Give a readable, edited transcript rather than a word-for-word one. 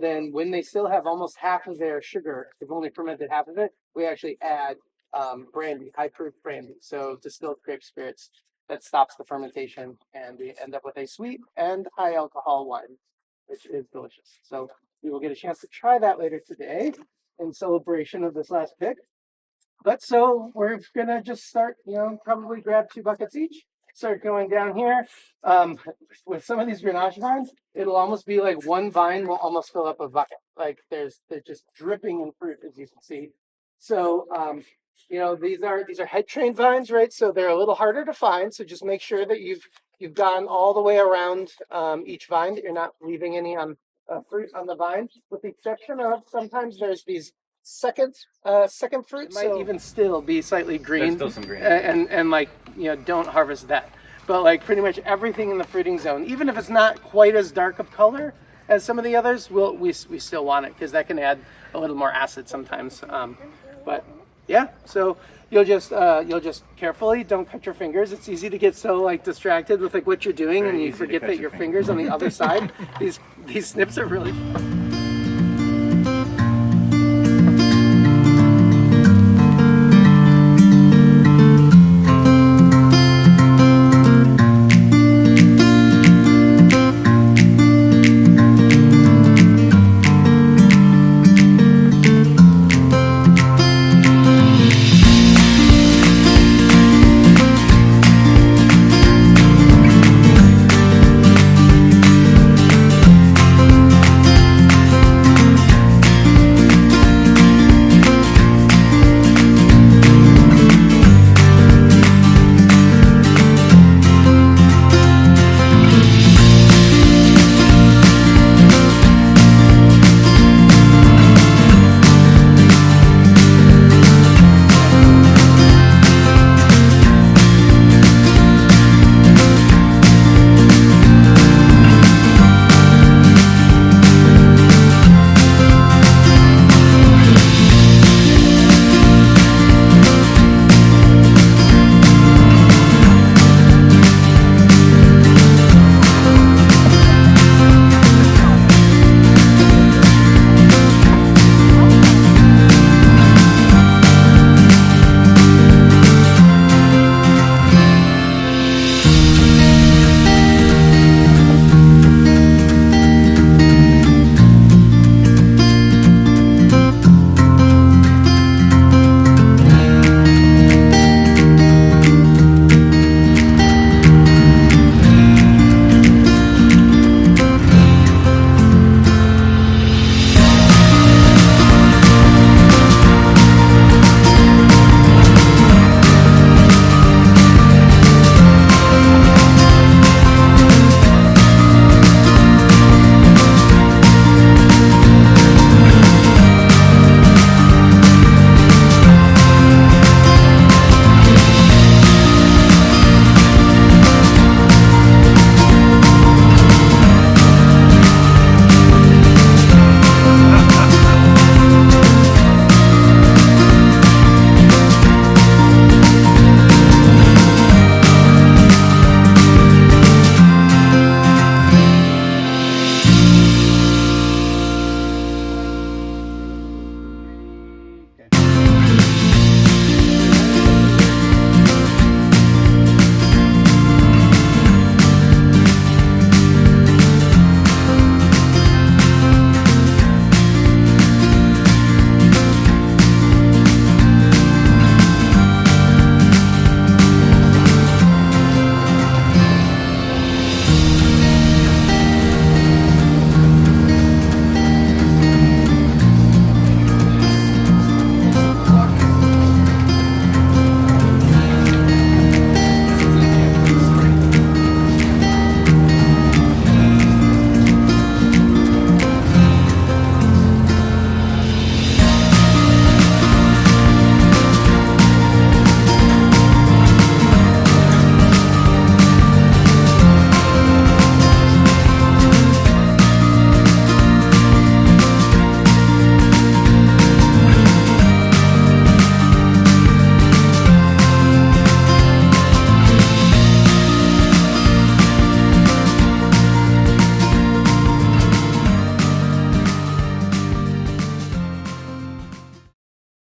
then when they still have almost half of their sugar, they've only fermented half of it, we actually add brandy, high proof brandy. So distilled grape spirits that stops the fermentation, and we end up with a sweet and high alcohol wine, which is delicious. So we will get a chance to try that later today in celebration of this last pick. But so we're gonna just start, probably grab 2 buckets each, start going down here. With some of these grenache vines, it'll almost be like one vine will almost fill up a bucket. Like they're just dripping in fruit, as you can see. So these are head trained vines, right? So they're a little harder to find. So just make sure that you've gone all the way around each vine, that you're not leaving any on fruit on the vine, with the exception of sometimes there's these second fruit. It might even still be slightly green. There's still some green. And don't harvest that. But like pretty much everything in the fruiting zone, even if it's not quite as dark of color as some of the others, we still want it because that can add a little more acid sometimes. But yeah, so you'll just carefully, don't cut your fingers. It's easy to get so like distracted with like what you're doing and you forget that your fingers on the other side. These snips are really